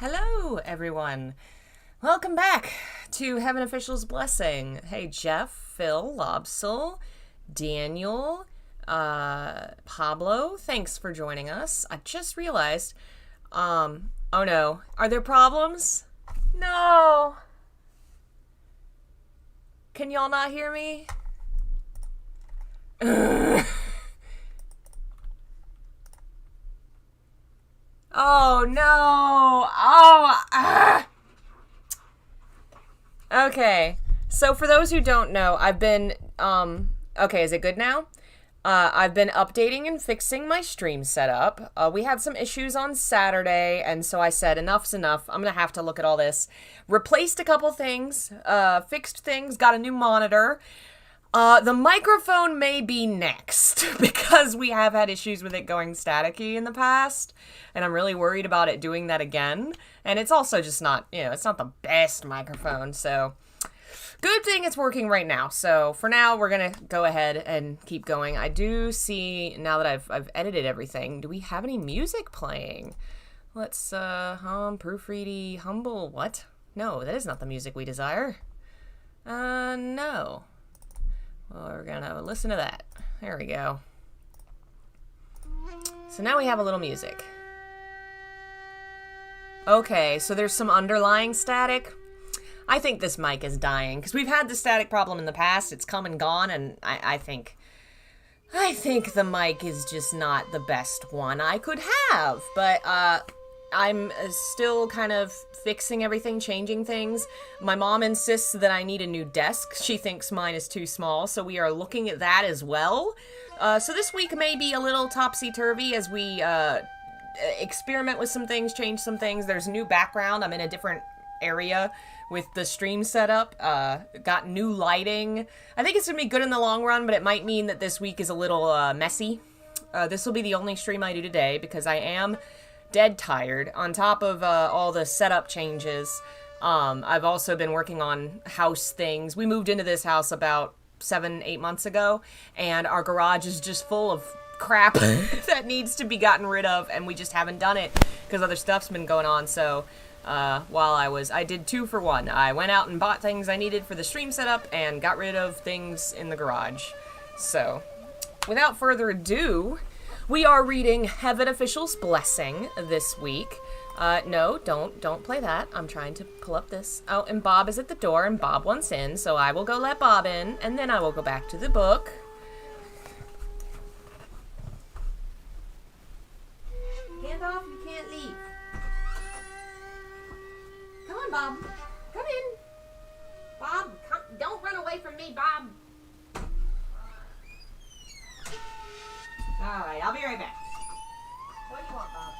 Hello, everyone. Welcome back to Heaven Official's Blessing. Hey, Jeff, Phil, Lobsel, Daniel, Pablo, thanks for joining us. I just realized, oh no, are there problems? No. Can y'all not hear me? Oh no! Okay, so for those who don't know, I've been, okay, is it good now? I've been updating and fixing my stream setup. We had some issues on Saturday, and so I said, enough's enough. I'm gonna have to look at all this. Replaced a couple things, fixed things, got a new monitor. The microphone may be next because we have had issues with it going staticky in the past, and I'm really worried about it doing that again. And it's also just not, it's not the best microphone, so good thing it's working right now. So for now, we're gonna go ahead and keep going. I do see now that I've edited everything. Do we have any music playing? Let's proofready, humble. What? No, that is not the music we desire. No. Well, we're gonna listen to that. There we go. So now we have a little music. Okay, so there's some underlying static. I think this mic is dying, because we've had the static problem in the past. It's come and gone, and I think the mic is just not the best one I could have. But, I'm still kind of fixing everything, changing things. My mom insists that I need a new desk. She thinks mine is too small, so we are looking at that as well. So this week may be a little topsy-turvy as we experiment with some things, change some things. There's a new background. I'm in a different area with the stream setup. Got new lighting. I think it's going to be good in the long run, but it might mean that this week is a little messy. This will be the only stream I do today because I am dead tired. On top of all the setup changes, I've also been working on house things. We moved into this house about 7-8 months ago, and our garage is just full of crap that needs to be gotten rid of, and we just haven't done it because other stuff's been going on. So while I did 2 for 1. I went out and bought things I needed for the stream setup and got rid of things in the garage. So without further ado, we are reading Heaven Official's Blessing this week. No, don't play that. I'm trying to pull up this. Oh, and Bob is at the door, and Bob wants in, so I will go let Bob in, and then I will go back to the book. Gandalf, you can't leave. Come on, Bob. Come in. Bob, come, don't run away from me, Bob. Alright, I'll be right back. What do you want, Bob?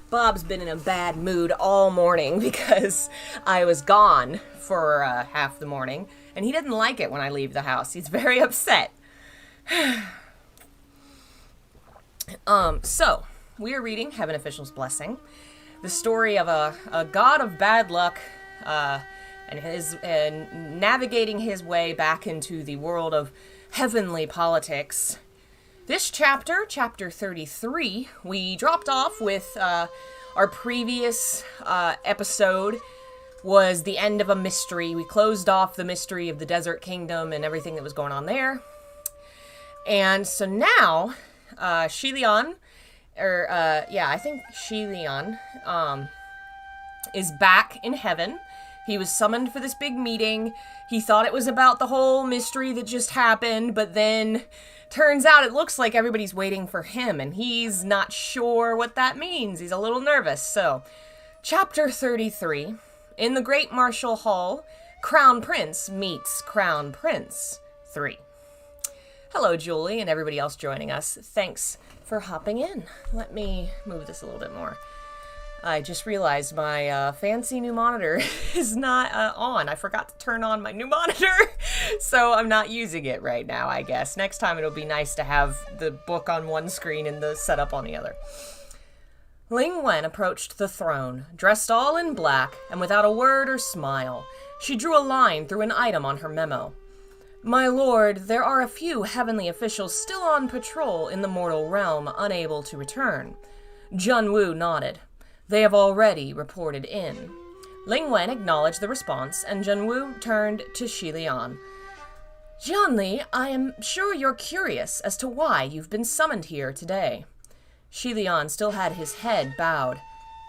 Bob's been in a bad mood all morning because I was gone for half the morning, and he doesn't like it when I leave the house. He's very upset. So, we are reading Heaven Official's Blessing, the story of a god of bad luck, and navigating his way back into the world of heavenly politics. This chapter, chapter 33, we dropped off with our previous episode was the end of a mystery. We closed off the mystery of the Desert Kingdom and everything that was going on there. And so now, Xie Lian, I think Xie Lian, is back in heaven. He was summoned for this big meeting. He thought it was about the whole mystery that just happened, but then turns out it looks like everybody's waiting for him, and he's not sure what that means. He's a little nervous. So, chapter 33. In the Great Martial Hall, Crown Prince meets Crown Prince 3. Hello, Julie, and everybody else joining us. Thanks for hopping in. Let me move this a little bit more. I just realized my fancy new monitor is not on. I forgot to turn on my new monitor, so I'm not using it right now, I guess. Next time it'll be nice to have the book on one screen and the setup on the other. Ling Wen approached the throne, dressed all in black and without a word or smile. She drew a line through an item on her memo. My lord, there are a few heavenly officials still on patrol in the mortal realm, unable to return. Junwu nodded. They have already reported in. Ling Wen acknowledged the response, and Junwu turned to Xie Lian. Jianli, I am sure you're curious as to why you've been summoned here today. Xie Lian still had his head bowed.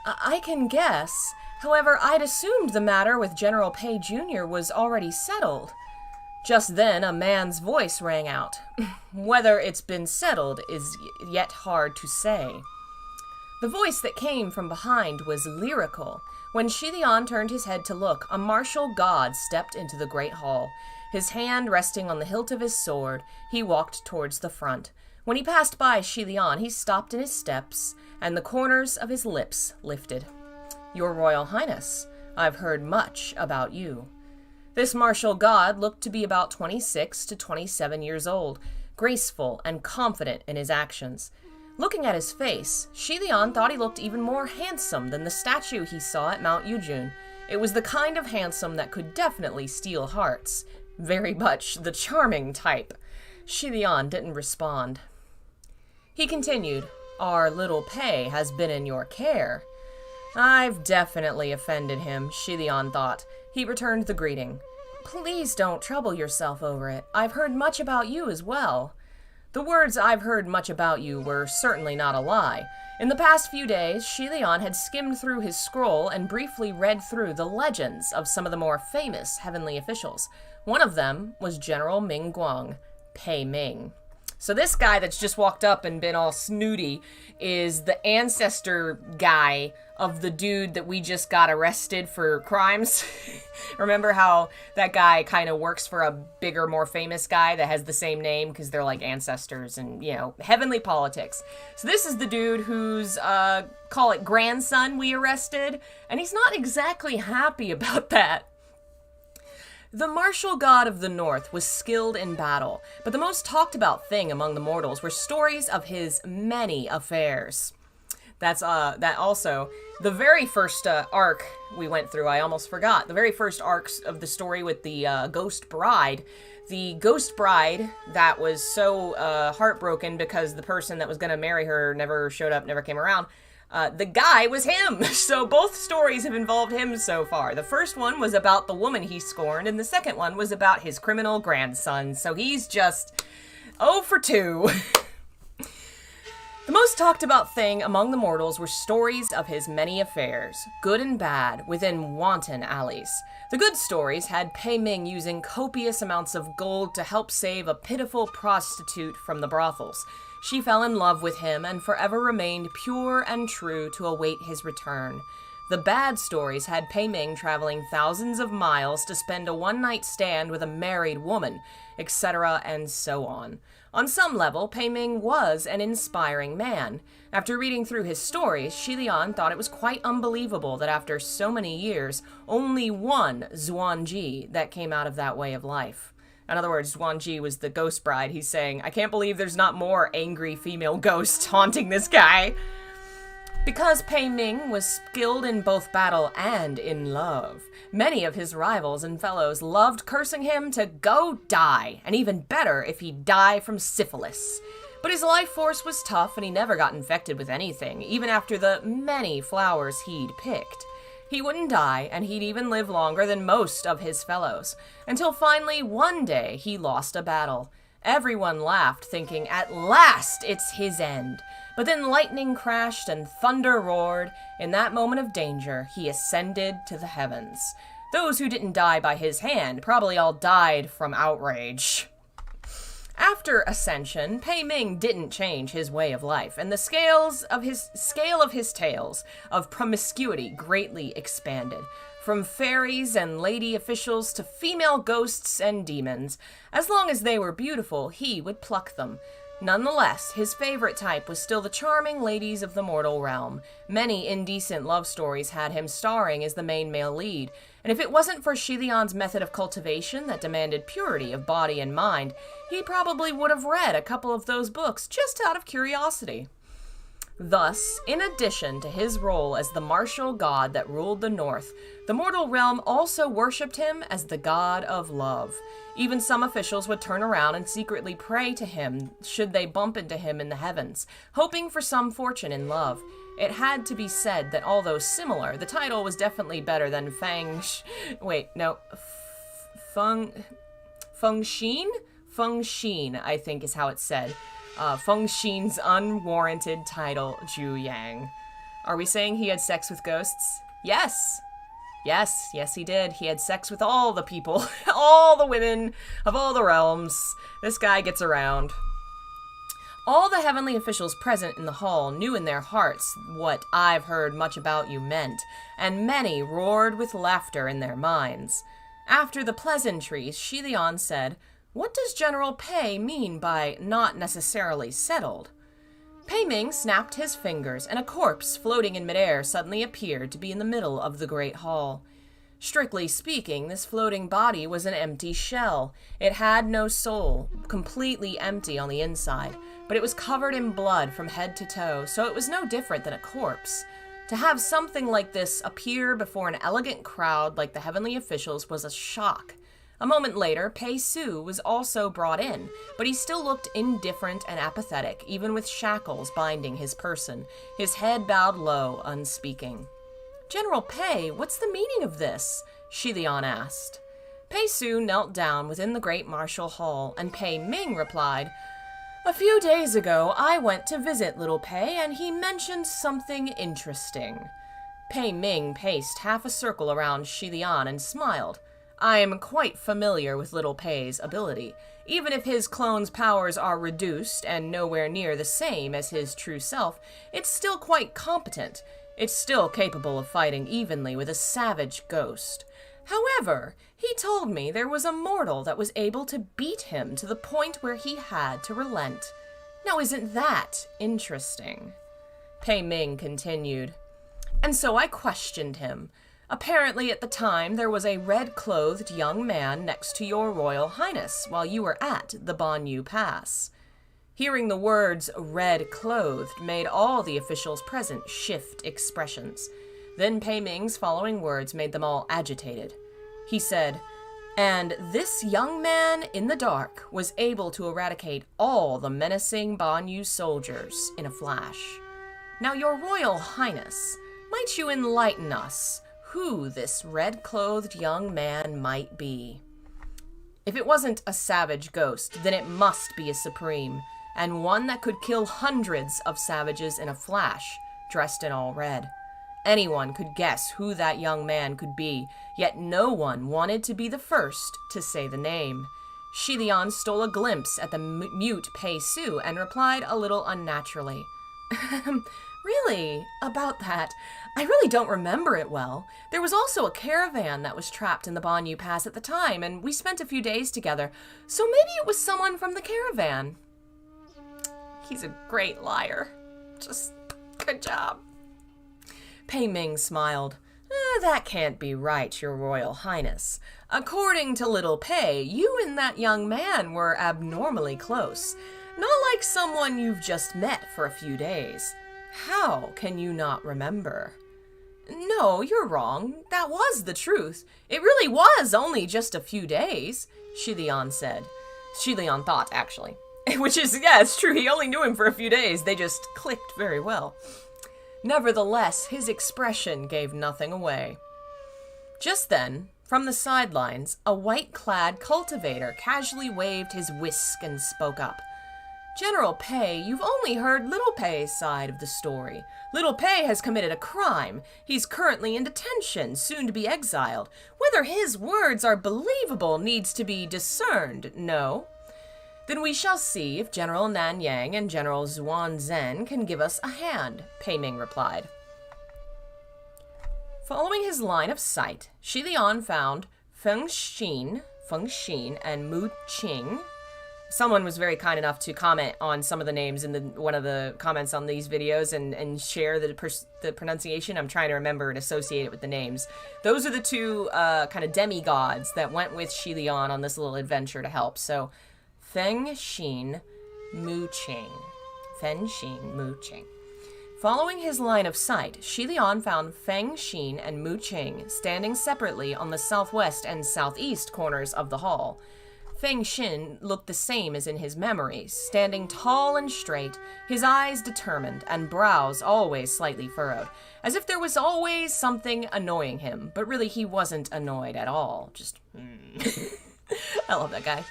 I can guess. However, I'd assumed the matter with General Pei Jr. was already settled. Just then, a man's voice rang out. Whether it's been settled is yet hard to say. The voice that came from behind was lyrical. When Xie Lian turned his head to look, a martial god stepped into the great hall. His hand resting on the hilt of his sword, he walked towards the front. When he passed by Xie Lian, he stopped in his steps, and the corners of his lips lifted. Your Royal Highness, I've heard much about you. This martial god looked to be about 26 to 27 years old, graceful and confident in his actions. Looking at his face, Xie Lian thought he looked even more handsome than the statue he saw at Mount Yujun. It was the kind of handsome that could definitely steal hearts. Very much the charming type. Xie Lian didn't respond. He continued, Our little Pei has been in your care. I've definitely offended him, Xie Lian thought. He returned the greeting. Please don't trouble yourself over it. I've heard much about you as well. The words I've heard much about you were certainly not a lie. In the past few days, Xie Lian had skimmed through his scroll and briefly read through the legends of some of the more famous heavenly officials. One of them was General Ming Guang, Pei Ming. So this guy that's just walked up and been all snooty is the ancestor guy of the dude that we just got arrested for crimes. Remember how that guy kind of works for a bigger, more famous guy that has the same name because they're like ancestors and, heavenly politics. So this is the dude who's, call it grandson we arrested, and he's not exactly happy about that. The martial god of the north was skilled in battle, but the most talked about thing among the mortals were stories of his many affairs. That's that also, the very first arc we went through, I almost forgot, the very first arcs of the story with the ghost bride. The ghost bride that was so heartbroken because the person that was going to marry her never showed up, never came around. The guy was him. So both stories have involved him so far. The first one was about the woman he scorned, and the second one was about his criminal grandson. So he's just 0 for 2. The most talked about thing among the mortals were stories of his many affairs, good and bad, within wanton alleys. The good stories had Pei Ming using copious amounts of gold to help save a pitiful prostitute from the brothels. She fell in love with him and forever remained pure and true to await his return. The bad stories had Pei Ming traveling thousands of miles to spend a one-night stand with a married woman, etc., and so on. On some level, Pei Ming was an inspiring man. After reading through his stories, Xie Lian thought it was quite unbelievable that after so many years, only one Xuanji that came out of that way of life. In other words, Xuanji was the ghost bride. He's saying, I can't believe there's not more angry female ghosts haunting this guy. Because Pei Ming was skilled in both battle and in love, many of his rivals and fellows loved cursing him to go die, and even better if he'd die from syphilis. But his life force was tough and he never got infected with anything, even after the many flowers he'd picked. He wouldn't die, and he'd even live longer than most of his fellows, until finally one day he lost a battle. Everyone laughed, thinking, at last it's his end. But then lightning crashed and thunder roared. In that moment of danger, he ascended to the heavens. Those who didn't die by his hand probably all died from outrage. After ascension, Pei Ming didn't change his way of life, and the scale of his tales of promiscuity greatly expanded. From fairies and lady officials to female ghosts and demons. As long as they were beautiful, he would pluck them. Nonetheless, his favorite type was still the charming ladies of the mortal realm. Many indecent love stories had him starring as the main male lead, and if it wasn't for Xie Lian's method of cultivation that demanded purity of body and mind, he probably would have read a couple of those books just out of curiosity. Thus, in addition to his role as the martial god that ruled the north, the mortal realm also worshipped him as the god of love. Even some officials would turn around and secretly pray to him should they bump into him in the heavens, hoping for some fortune in love. It had to be said that although similar, the title was definitely better than Feng Xin, I think is how it's said. Feng Xin's unwarranted title, Zhu Yang. Are we saying he had sex with ghosts? Yes, he did. He had sex with all the people, all the women of all the realms. This guy gets around. All the heavenly officials present in the hall knew in their hearts what "I've heard much about you" meant, and many roared with laughter in their minds. After the pleasantries, Xie Lian said, "What does General Pei mean by not necessarily settled?" Pei Ming snapped his fingers, and a corpse floating in midair suddenly appeared to be in the middle of the great hall. Strictly speaking, this floating body was an empty shell. It had no soul, completely empty on the inside, but it was covered in blood from head to toe, so it was no different than a corpse. To have something like this appear before an elegant crowd like the heavenly officials was a shock. A moment later, Pei Su was also brought in, but he still looked indifferent and apathetic, even with shackles binding his person, his head bowed low, unspeaking. "General Pei, what's the meaning of this?" Xie Lian asked. Pei Su knelt down within the great martial hall, and Pei Ming replied, "A few days ago, I went to visit little Pei, and he mentioned something interesting." Pei Ming paced half a circle around Xie Lian and smiled. "I am quite familiar with little Pei's ability. Even if his clone's powers are reduced and nowhere near the same as his true self, it's still quite competent. It's still capable of fighting evenly with a savage ghost. However, he told me there was a mortal that was able to beat him to the point where he had to relent. Now isn't that interesting?" Pei Ming continued. "And so I questioned him. Apparently at the time there was a red-clothed young man next to your Royal Highness while you were at the Banyu Pass." Hearing the words "red-clothed" made all the officials present shift expressions. Then Pei Ming's following words made them all agitated. He said, "And this young man in the dark was able to eradicate all the menacing Banyu soldiers in a flash. Now, your Royal Highness, might you enlighten us who this red-clothed young man might be? If it wasn't a savage ghost, then it must be a supreme, and one that could kill hundreds of savages in a flash, dressed in all red. Anyone could guess who that young man could be, yet no one wanted to be the first to say the name." Xie Lian stole a glimpse at the mute Pei Su and replied a little unnaturally, "Really, about that, I really don't remember it well. There was also a caravan that was trapped in the Banyu Pass at the time, and we spent a few days together, so maybe it was someone from the caravan." He's a great liar. Just good job. Pei Ming smiled. That can't be right, your Royal Highness. According to little Pei, you and that young man were abnormally close. Not like someone you've just met for a few days. How can you not remember?" "No, you're wrong. That was the truth. It really was only just a few days," Xie Lian said. Xie Lian thought, actually. Which is, yeah, it's true. He only knew him for a few days. They just clicked very well. Nevertheless, his expression gave nothing away. Just then, from the sidelines, a white-clad cultivator casually waved his whisk and spoke up. "General Pei, you've only heard little Pei's side of the story. Little Pei has committed a crime. He's currently in detention, soon to be exiled. Whether his words are believable needs to be discerned, no? Then we shall see if General Nanyang and General Zuan Zhen can give us a hand," Pei Ming replied. Following his line of sight, Xie Lian found Feng Xin and Mu Qing someone was very kind enough to comment on some of the names in one of the comments on these videos and share the pronunciation. I'm trying to remember and associate it with the names. Those are the two kind of demigods that went with Xie Lian on this little adventure to help. So, Feng Xin Mu Qing. Feng Xin Mu Qing. Following his line of sight, Xie Lian found Feng Xin and Mu Qing standing separately on the southwest and southeast corners of the hall. Feng Xin looked the same as in his memories, standing tall and straight, his eyes determined, and brows always slightly furrowed, as if there was always something annoying him, but really he wasn't annoyed at all. Just, I love that guy.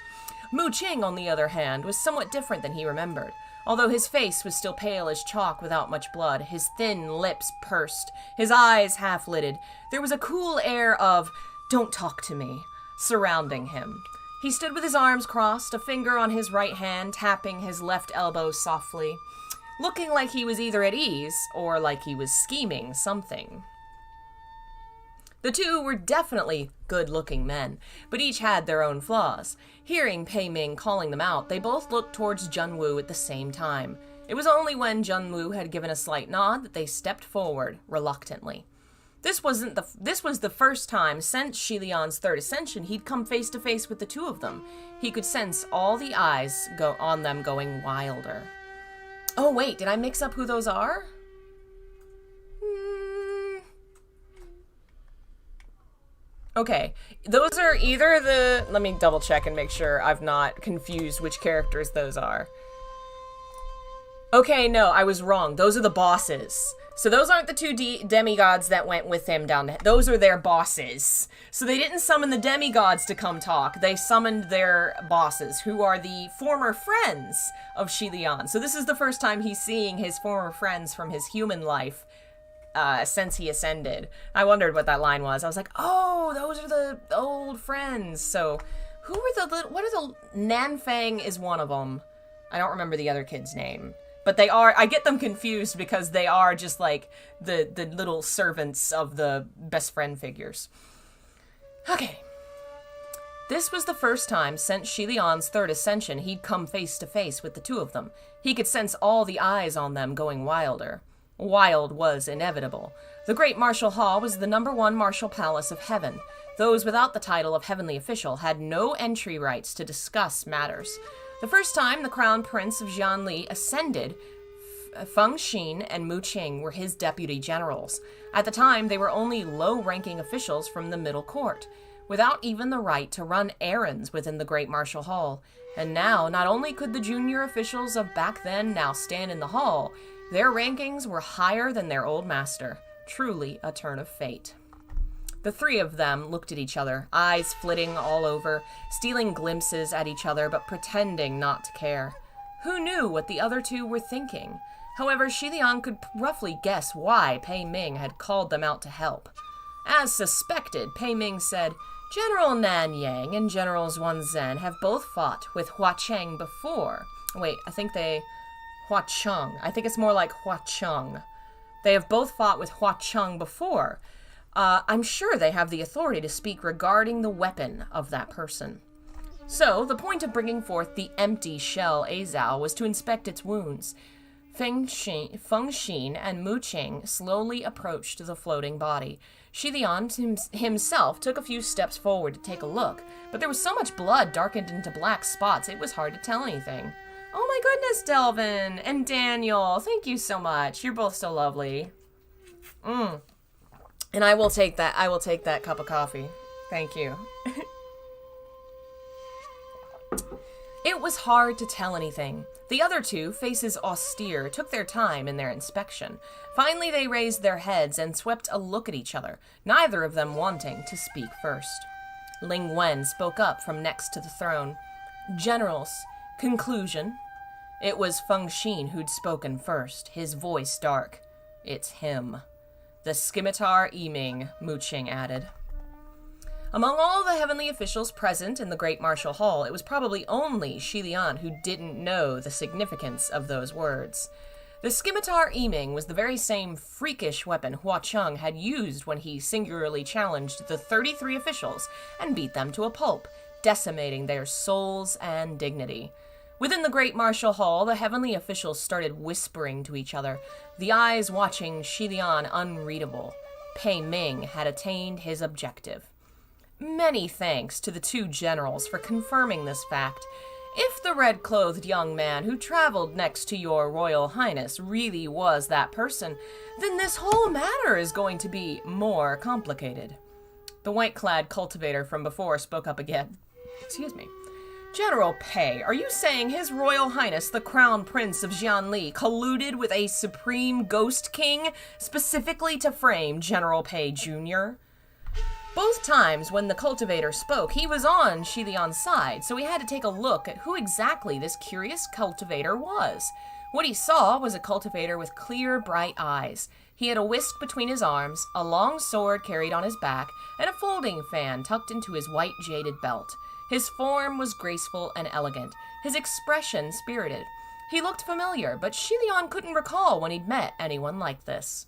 Mu Qing, on the other hand, was somewhat different than he remembered. Although his face was still pale as chalk without much blood, his thin lips pursed, his eyes half-lidded, there was a cool air of, "Don't talk to me," surrounding him. He stood with his arms crossed, a finger on his right hand, tapping his left elbow softly, looking like he was either at ease or like he was scheming something. The two were definitely good-looking men, but each had their own flaws. Hearing Pei Ming calling them out, they both looked towards Junwu at the same time. It was only when Junwu had given a slight nod that they stepped forward, reluctantly. This was the first time since Xie Lian's third ascension he'd come face to face with the two of them. He could sense all the eyes on them going wilder. Oh wait, did I mix up who those are? Okay, those are either the... Let me double check and make sure I've not confused which characters those are. Okay, no, I was wrong. Those are the bosses. So those aren't the two demigods that went with him down there. Those are their bosses. So they didn't summon the demigods to come talk. They summoned their bosses, who are the former friends of Xie Lian. So this is the first time he's seeing his former friends from his human life since he ascended. I wondered what that line was. I was like, oh, those are the old friends. So who are what are the... Nanfang is one of them. I don't remember the other kid's name. But they are, I get them confused because they are just like the little servants of the best friend figures. Okay. This was the first time since Xie Lian's third ascension he'd come face to face with the two of them. He could sense all the eyes on them going wilder. Wild was inevitable. The Great Martial Hall was the #1 martial palace of heaven. Those without the title of heavenly official had no entry rights to discuss matters. The first time the Crown Prince of Jianli ascended, Feng Xin and Mu Qing were his deputy generals. At the time, they were only low-ranking officials from the middle court, without even the right to run errands within the Great Martial Hall. And now, not only could the junior officials of back then now stand in the hall, their rankings were higher than their old master. Truly a turn of fate. The three of them looked at each other, eyes flitting all over, stealing glimpses at each other but pretending not to care. Who knew what the other two were thinking? However, Xie Lian could roughly guess why Pei Ming had called them out to help. As suspected, Pei Ming said, "General Nan Yang and General Xuan Zhen have both fought with Hua Cheng before." Wait, I think Hua Cheng. I think it's more like Hua Cheng. They have both fought with Hua Cheng before. I'm sure they have the authority to speak regarding the weapon of that person. So, the point of bringing forth the empty shell Azao was to inspect its wounds. Feng Xin and Mu Qing slowly approached the floating body. Xie Lian himself took a few steps forward to take a look, but there was so much blood darkened into black spots it was hard to tell anything. Oh my goodness, Delvin and Daniel, thank you so much. You're both so lovely. And I will take that cup of coffee. Thank you. It was hard to tell anything. The other two, faces austere, took their time in their inspection. Finally, they raised their heads and swept a look at each other, neither of them wanting to speak first. Ling Wen spoke up from next to the throne. "Generals, conclusion?" It was Feng Xin who'd spoken first, his voice dark. "It's him." "The scimitar Yiming," Mu Qing added. Among all the heavenly officials present in the Great Martial Hall, it was probably only Xie Lian who didn't know the significance of those words. The scimitar Yiming was the very same freakish weapon Hua Cheng had used when he singularly challenged the 33 officials and beat them to a pulp, decimating their souls and dignity. Within the great martial hall, the heavenly officials started whispering to each other, the eyes watching Xie Lian unreadable. Pei Ming had attained his objective. Many thanks to the two generals for confirming this fact. If the red-clothed young man who traveled next to your Royal Highness really was that person, then this whole matter is going to be more complicated. The white-clad cultivator from before spoke up again. Excuse me. General Pei, are you saying His Royal Highness, the Crown Prince of Jianli, colluded with a supreme ghost king specifically to frame General Pei Jr.? Both times when the cultivator spoke, he was on Xie Lian's side, so we had to take a look at who exactly this curious cultivator was. What he saw was a cultivator with clear, bright eyes. He had a whisk between his arms, a long sword carried on his back, and a folding fan tucked into his white jaded belt. His form was graceful and elegant, his expression spirited. He looked familiar, but Xie Lian couldn't recall when he'd met anyone like this.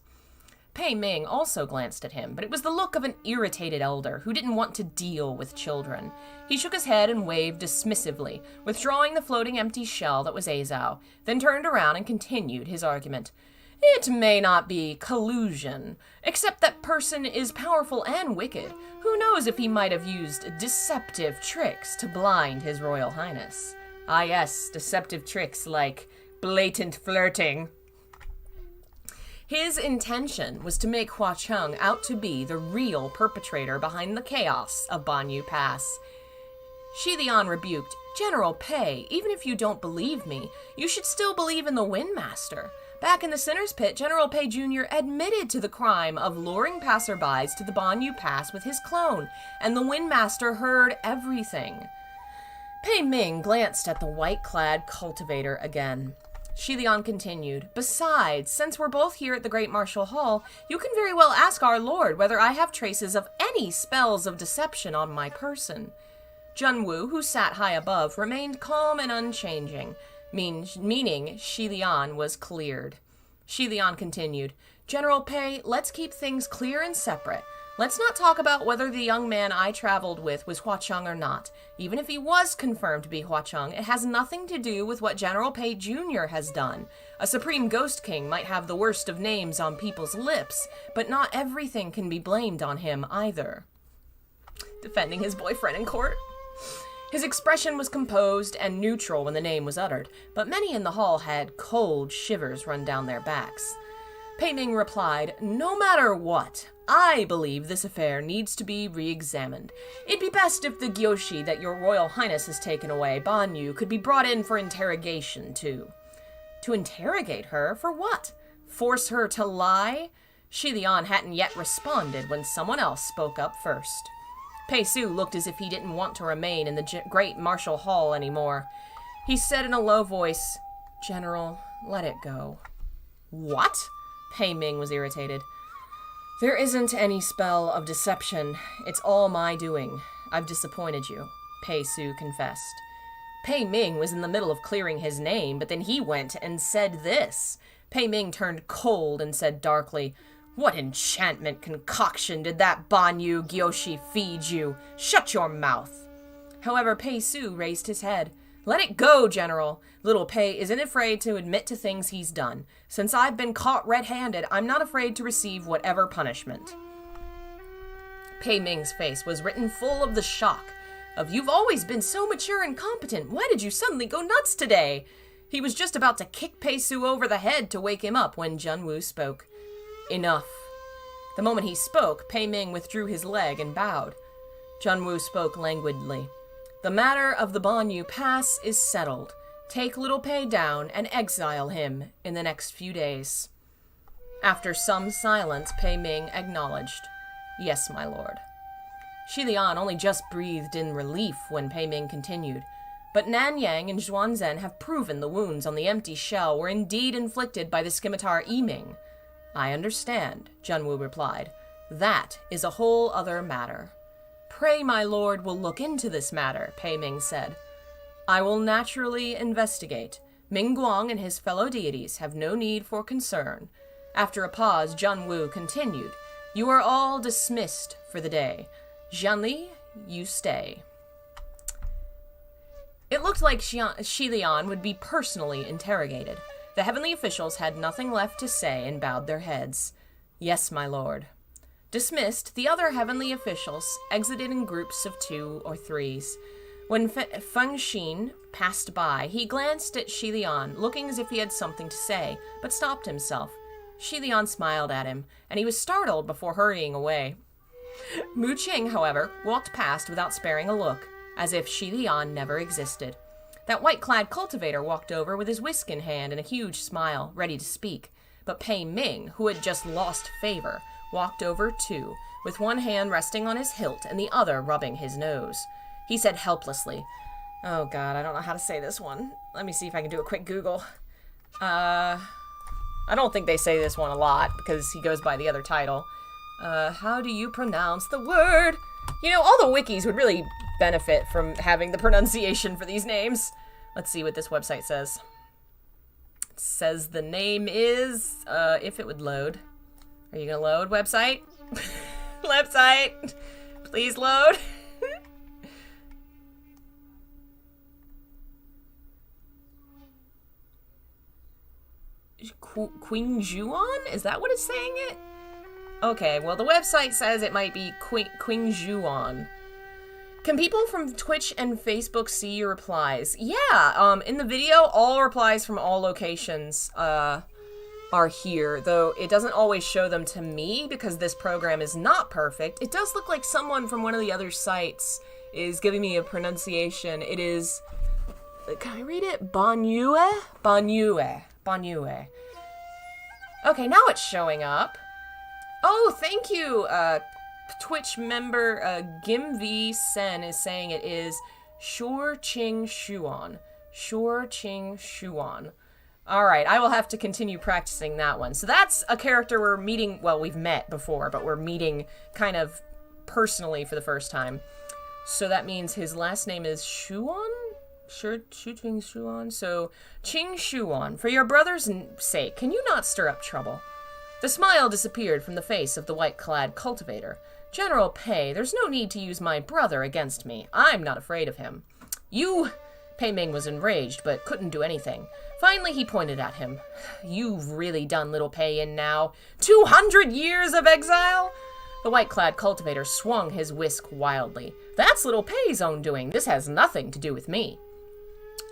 Pei Ming also glanced at him, but it was the look of an irritated elder who didn't want to deal with children. He shook his head and waved dismissively, withdrawing the floating empty shell that was Azao, then turned around and continued his argument. It may not be collusion, except that person is powerful and wicked. Who knows if he might have used deceptive tricks to blind His Royal Highness? Ah yes, deceptive tricks like blatant flirting. His intention was to make Hua Cheng out to be the real perpetrator behind the chaos of Banyu Pass. Xie Lian rebuked, General Pei, even if you don't believe me, you should still believe in the Windmaster. Back in the Sinner's Pit, General Pei Jr. admitted to the crime of luring passerbys to the Banyu Pass with his clone, and the Windmaster heard everything. Pei Ming glanced at the white-clad cultivator again. Xie Lian continued, Besides, since we're both here at the Great Martial Hall, you can very well ask our Lord whether I have traces of any spells of deception on my person. Junwu, who sat high above, remained calm and unchanging, meaning Xie Lian was cleared. Xie Lian continued, General Pei, let's keep things clear and separate. Let's not talk about whether the young man I traveled with was Hua Cheng or not. Even if he was confirmed to be Hua Cheng, it has nothing to do with what General Pei Jr. has done. A Supreme Ghost King might have the worst of names on people's lips, but not everything can be blamed on him either. Defending his boyfriend in court? His expression was composed and neutral when the name was uttered, but many in the hall had cold shivers run down their backs. Pei Ming replied, No matter what, I believe this affair needs to be re-examined. It'd be best if the Gyoshi that your Royal Highness has taken away, Banyu, could be brought in for interrogation, too. To interrogate her? For what? Force her to lie? Xie Lian hadn't yet responded when someone else spoke up first. Pei Su looked as if he didn't want to remain in the Great Martial Hall anymore. He said in a low voice, General, let it go. What? Pei Ming was irritated. There isn't any spell of deception. It's all my doing. I've disappointed you, Pei Su confessed. Pei Ming was in the middle of clearing his name, but then he went and said this. Pei Ming turned cold and said darkly, What enchantment concoction did that Banyu Gyoshi feed you? Shut your mouth. However, Pei Su raised his head. Let it go, General. Little Pei isn't afraid to admit to things he's done. Since I've been caught red-handed, I'm not afraid to receive whatever punishment. Pei Ming's face was written full of the shock of, You've always been so mature and competent. Why did you suddenly go nuts today? He was just about to kick Pei Su over the head to wake him up when Junwu spoke. Enough. The moment he spoke, Pei Ming withdrew his leg and bowed. Junwu spoke languidly. The matter of the Banyu Pass is settled. Take little Pei down and exile him in the next few days. After some silence, Pei Ming acknowledged, Yes, my lord. Xie Lian only just breathed in relief when Pei Ming continued, but Nanyang and Zhuanzhen have proven the wounds on the empty shell were indeed inflicted by the scimitar Yiming. I understand, Junwu replied. That is a whole other matter. Pray my lord will look into this matter, Pei Ming said. I will naturally investigate. Ming Guang and his fellow deities have no need for concern. After a pause, Junwu continued, You are all dismissed for the day. Jianli, you stay. It looked like Xie Lian would be personally interrogated. The heavenly officials had nothing left to say and bowed their heads. Yes, my lord. Dismissed, the other heavenly officials exited in groups of 2 or 3s. When Feng Xin passed by, he glanced at Xie Lian, looking as if he had something to say, but stopped himself. Xie Lian smiled at him, and he was startled before hurrying away. Mu Qing, however, walked past without sparing a look, as if Xie Lian never existed. That white-clad cultivator walked over with his whisk in hand and a huge smile, ready to speak. But Pei Ming, who had just lost favor, walked over too, with one hand resting on his hilt and the other rubbing his nose. He said helplessly, "Oh God, I don't know how to say this one. Let me see if I can do a quick Google. I don't think they say this one a lot, because he goes by the other title. How do you pronounce the word?" You know, all the wikis would really benefit from having the pronunciation for these names. Let's see what this website says. It says the name is, if it would load. Are you gonna load, website? Website, please load. Queen Juan? Is that what it's saying it? Okay, well, the website says it might be Queen Juan. Can people from Twitch and Facebook see your replies? Yeah, in the video, all replies from all locations are here, though it doesn't always show them to me because this program is not perfect. It does look like someone from one of the other sites is giving me a pronunciation. It is, can I read it? Banyue? Banyue. Banyue. Okay, now it's showing up. Oh, thank you, Twitch member Gimv Sen is saying it is Shur Ching Shuan. Shur Ching Shuan. Alright, I will have to continue practicing that one. So that's a character we're meeting, well, we've met before, but we're meeting kind of personally for the first time. So that means his last name is Shuan? Shu Ching Shuan? So, Ching Shuan, for your brother's sake, can you not stir up trouble? The smile disappeared from the face of the white-clad cultivator. General Pei, there's no need to use my brother against me. I'm not afraid of him. You... Pei Ming was enraged, but couldn't do anything. Finally, he pointed at him. You've really done little Pei in now. 200 years of exile? The white-clad cultivator swung his whisk wildly. That's little Pei's own doing. This has nothing to do with me.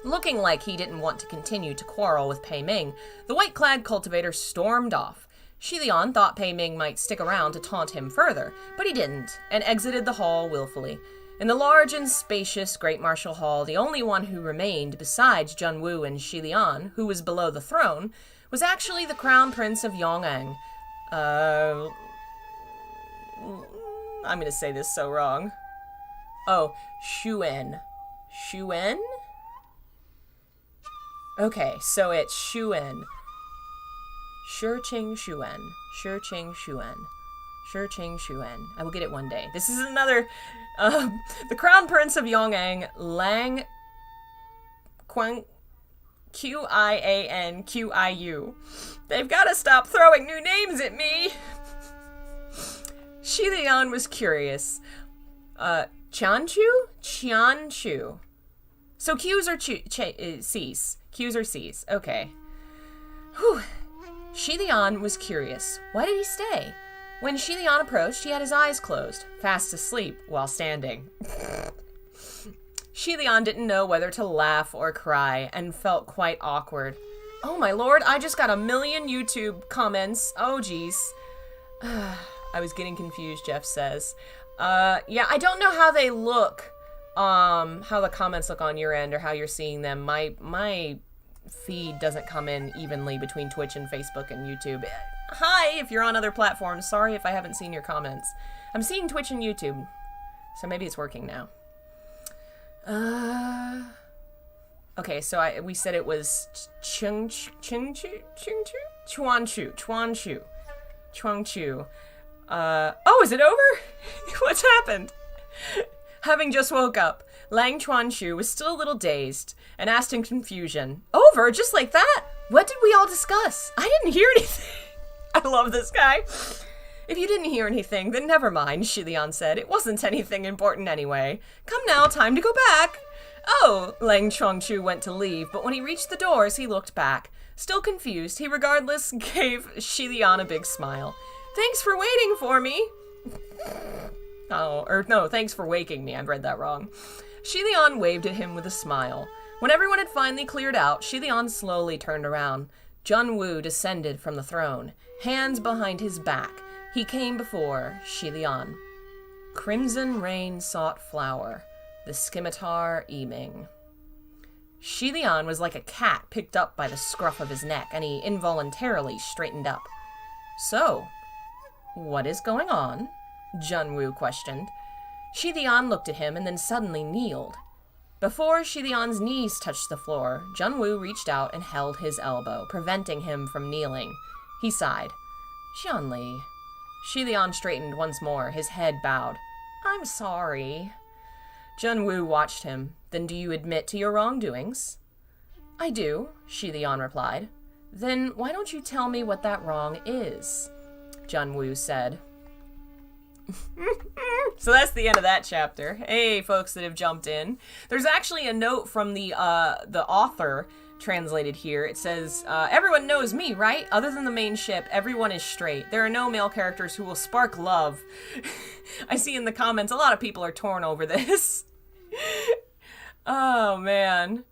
Looking like he didn't want to continue to quarrel with Pei Ming, the white-clad cultivator stormed off. Xie Lian thought Pei Ming might stick around to taunt him further, but he didn't, and exited the hall willfully. In the large and spacious Great Martial Hall, the only one who remained besides Jun Wu and Xie Lian, who was below the throne, was actually the Crown Prince of Yong'an. I'm gonna say this so wrong. Oh, Xuen. Xuen? Okay, so it's Xuen. Shurqing Xuen. Shurqing Xuen. Shurqing Xuen. I will get it one day. This is another... the Crown Prince of Yong'an, Lang Qianqiu. They've got to stop throwing new names at me. Xie Lian was curious. Qianchu? Qianchu. So Q's are C's. Q's are C's. Okay. Whew. Xie Lian was curious. Why did he stay? When Xie Lian approached, he had his eyes closed, fast asleep while standing. Xie Lian didn't know whether to laugh or cry, and felt quite awkward. Oh my lord, I just got 1 million YouTube comments. Oh geez. I was getting confused, Jeff says. Yeah, I don't know how they look, how the comments look on your end or how you're seeing them. My feed doesn't come in evenly between Twitch and Facebook and YouTube. Hi, if you're on other platforms. Sorry if I haven't seen your comments. I'm seeing Twitch and YouTube, so maybe it's working now. Okay, so we said it was Chuanchu. Oh, is it over? What's happened? Having just woke up, Lang Chuanchu was still a little dazed and asked in confusion, "Over? Just like that? What did we all discuss? I didn't hear anything." I love this guy. "If you didn't hear anything, then never mind," Xie Lian said. "It wasn't anything important anyway. Come now, time to go back." Oh, Lang Chongchu went to leave, but when he reached the doors, he looked back. Still confused, he regardless gave Xie Lian a big smile. Thanks for waiting for me. Thanks for waking me. I read that wrong. Xie Lian waved at him with a smile. When everyone had finally cleared out, Xie Lian slowly turned around. Jun Wu descended from the throne, hands behind his back. He came before Xie Lian. Crimson rain sought flower, the scimitar eeming. Xie Lian was like a cat picked up by the scruff of his neck, and he involuntarily straightened up. So, what is going on? Jun Wu questioned. Xie Lian looked at him and then suddenly kneeled. Before Xie Lian's knees touched the floor, Jun Wu reached out and held his elbow, preventing him from kneeling. He sighed. Xianli. Xie Lian straightened once more, his head bowed. I'm sorry. Jun Wu watched him. Then do you admit to your wrongdoings? I do, Xie Lian replied. Then why don't you tell me what that wrong is? Jun Wu said. So that's the end of that chapter. Hey, folks that have jumped in. There's actually a note from the author translated here. It says, everyone knows me, right? Other than the main ship, everyone is straight. There are no male characters who will spark love. I see in the comments a lot of people are torn over this. Oh, man.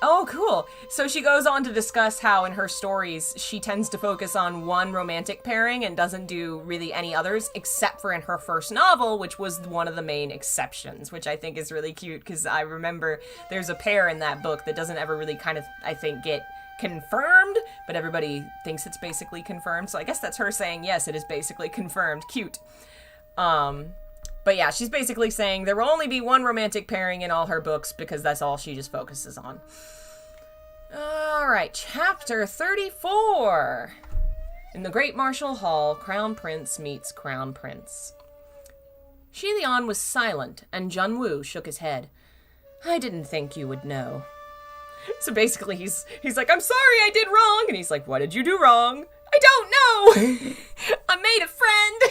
Oh, cool. So she goes on to discuss how in her stories she tends to focus on one romantic pairing and doesn't do really any others, except for in her first novel, which was one of the main exceptions, which I think is really cute because I remember there's a pair in that book that doesn't ever really kind of, I think, get confirmed, but everybody thinks it's basically confirmed. So I guess that's her saying, yes, it is basically confirmed. Cute. But yeah, she's basically saying there will only be one romantic pairing in all her books because that's all she just focuses on. Alright, chapter 34. In the Great Martial Hall, Crown Prince meets Crown Prince. Xie Lian was silent, and Jun Wu shook his head. I didn't think you would know. So basically he's like, I'm sorry I did wrong. And he's like, what did you do wrong? I don't know. I made a friend.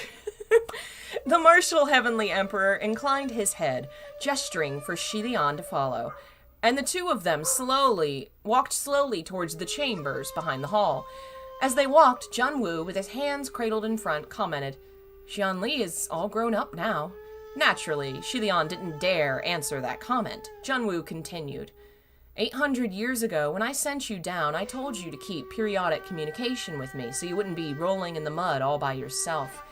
The martial heavenly emperor inclined his head, gesturing for Xie Lian to follow, and the two of them walked slowly towards the chambers behind the hall. As they walked, Jun Wu, with his hands cradled in front, commented, Xianli is all grown up now. Naturally, Xie Lian didn't dare answer that comment. Jun Wu continued, 800 years ago, when I sent you down, I told you to keep periodic communication with me so you wouldn't be rolling in the mud all by yourself.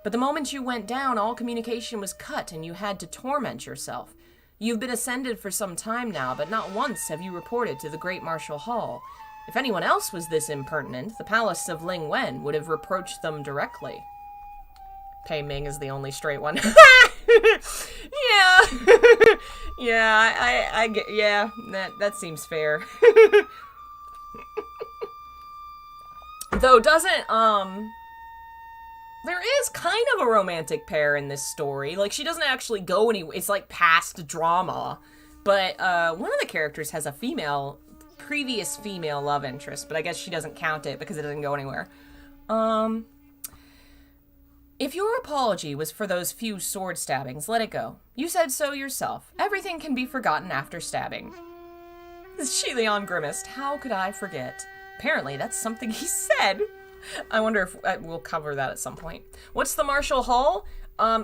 But the moment you went down, all communication was cut and you had to torment yourself. You've been ascended for some time now, but not once have you reported to the Great Martial Hall. If anyone else was this impertinent, the palace of Ling Wen would have reproached them directly. Pei Ming is the only straight one. Yeah. That seems fair. Though doesn't, there is kind of a romantic pair in this story. Like, she doesn't actually go anywhere. It's like past drama. But, one of the characters has a previous female love interest, but I guess she doesn't count it because it doesn't go anywhere. If your apology was for those few sword stabbings, let it go. You said so yourself. Everything can be forgotten after stabbing. Xie Lian grimaced. How could I forget? Apparently, that's something he said. I wonder if we'll cover that at some point. What's the Martial Hall?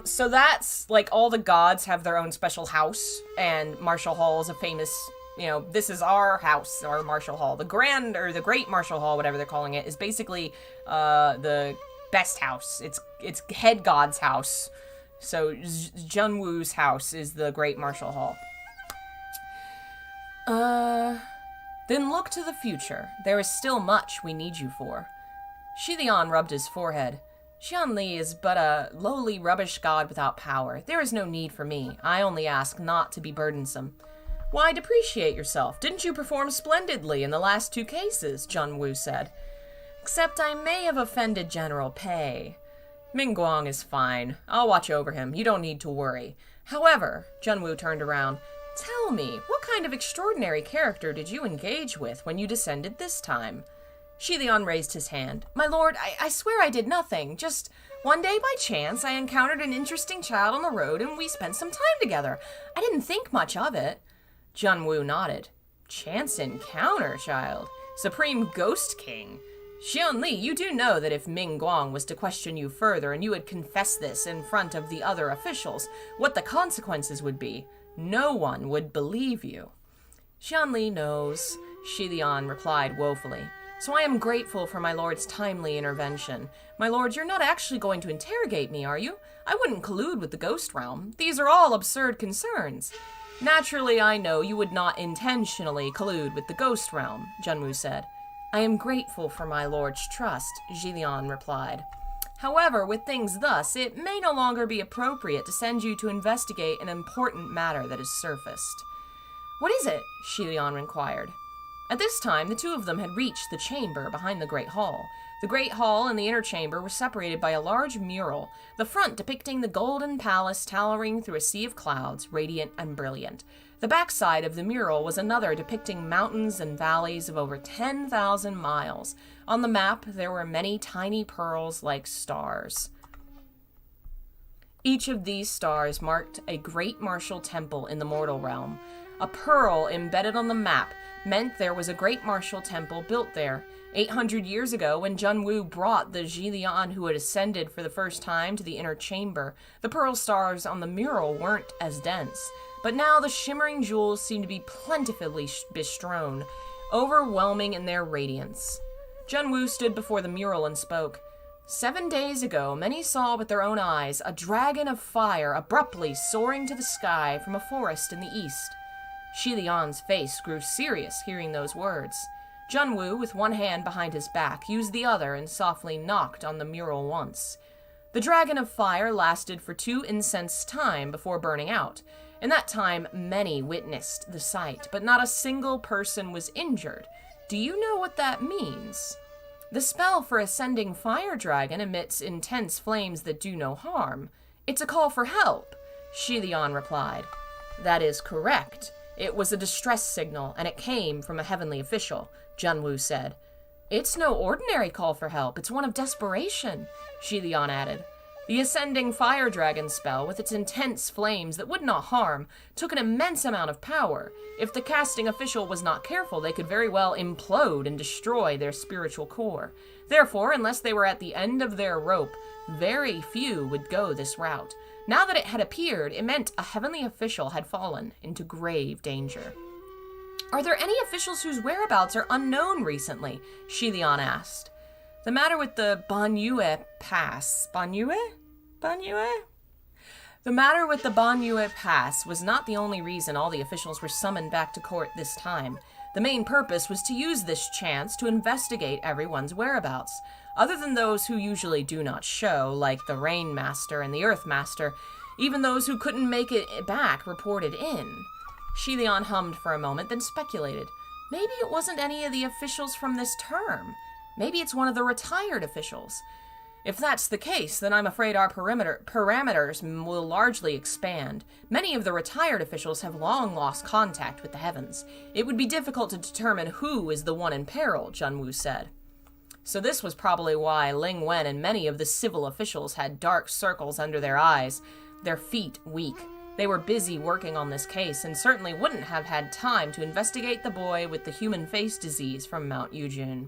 So that's, like, all the gods have their own special house, and Martial Hall is a famous, this is our house, our Martial Hall. The Great Martial Hall, whatever they're calling it, is basically, the best house. It's head god's house. So Jun Wu's house is the Great Martial Hall. Then look to the future. There is still much we need you for. Xie Lian rubbed his forehead. Xianli is but a lowly rubbish god without power. There is no need for me. I only ask not to be burdensome. Why depreciate yourself? Didn't you perform splendidly in the last 2 cases? Jun Wu said. Except I may have offended General Pei. Mingguang is fine. I'll watch over him. You don't need to worry. However, Jun Wu turned around. Tell me, what kind of extraordinary character did you engage with when you descended this time? Xie Lian raised his hand. My lord, I swear I did nothing. Just one day by chance, I encountered an interesting child on the road and we spent some time together. I didn't think much of it. Junwu nodded. Chance encounter, child. Supreme Ghost King. Xianli, you do know that if Ming Guang was to question you further and you had confessed this in front of the other officials, what the consequences would be. No one would believe you. Xianli knows, Xie Lian replied woefully. So I am grateful for my lord's timely intervention. My lord, you're not actually going to interrogate me, are you? I wouldn't collude with the ghost realm. These are all absurd concerns. Naturally, I know you would not intentionally collude with the ghost realm, Junwu said. I am grateful for my lord's trust, Xie Lian replied. However, with things thus, it may no longer be appropriate to send you to investigate an important matter that has surfaced. What is it? Xie Lian inquired. At this time, the two of them had reached the chamber behind the Great Hall. The Great Hall and the inner chamber were separated by a large mural, the front depicting the golden palace towering through a sea of clouds, radiant and brilliant. The backside of the mural was another depicting mountains and valleys of over 10,000 miles. On the map, there were many tiny pearls like stars. Each of these stars marked a great martial temple in the mortal realm. A pearl embedded on the map meant there was a great martial temple built there. 800 years ago, when Junwu brought the Xie Lian who had ascended for the first time to the inner chamber, the pearl stars on the mural weren't as dense. But now the shimmering jewels seemed to be plentifully bestrewn, overwhelming in their radiance. Junwu stood before the mural and spoke. 7 days ago, many saw with their own eyes a dragon of fire abruptly soaring to the sky from a forest in the east. Xie Lian's face grew serious hearing those words. Junwu, with one hand behind his back, used the other and softly knocked on the mural once. The dragon of fire lasted for 2 incense time before burning out. In that time, many witnessed the sight, but not a single person was injured. Do you know what that means? The spell for ascending fire dragon emits intense flames that do no harm. It's a call for help, Xie Lian replied. That is correct. It was a distress signal, and it came from a heavenly official, Junwu said. It's no ordinary call for help. It's one of desperation, Xie Lian added. The ascending fire dragon spell, with its intense flames that would not harm, took an immense amount of power. If the casting official was not careful, they could very well implode and destroy their spiritual core. Therefore, unless they were at the end of their rope, very few would go this route. Now that it had appeared, it meant a heavenly official had fallen into grave danger. Are there any officials whose whereabouts are unknown recently? Xie Lian asked. The matter with the Banyue Pass. Banyue? The matter with the Banyue Pass was not the only reason all the officials were summoned back to court this time. The main purpose was to use this chance to investigate everyone's whereabouts. Other than those who usually do not show, like the Rain Master and the Earth Master, even those who couldn't make it back reported in. Xie Lian hummed for a moment, then speculated. Maybe it wasn't any of the officials from this term. Maybe it's one of the retired officials. If that's the case, then I'm afraid our parameters will largely expand. Many of the retired officials have long lost contact with the heavens. It would be difficult to determine who is the one in peril, Junwu said. So this was probably why Ling Wen and many of the civil officials had dark circles under their eyes, their feet weak. They were busy working on this case and certainly wouldn't have had time to investigate the boy with the human face disease from Mount Yujun.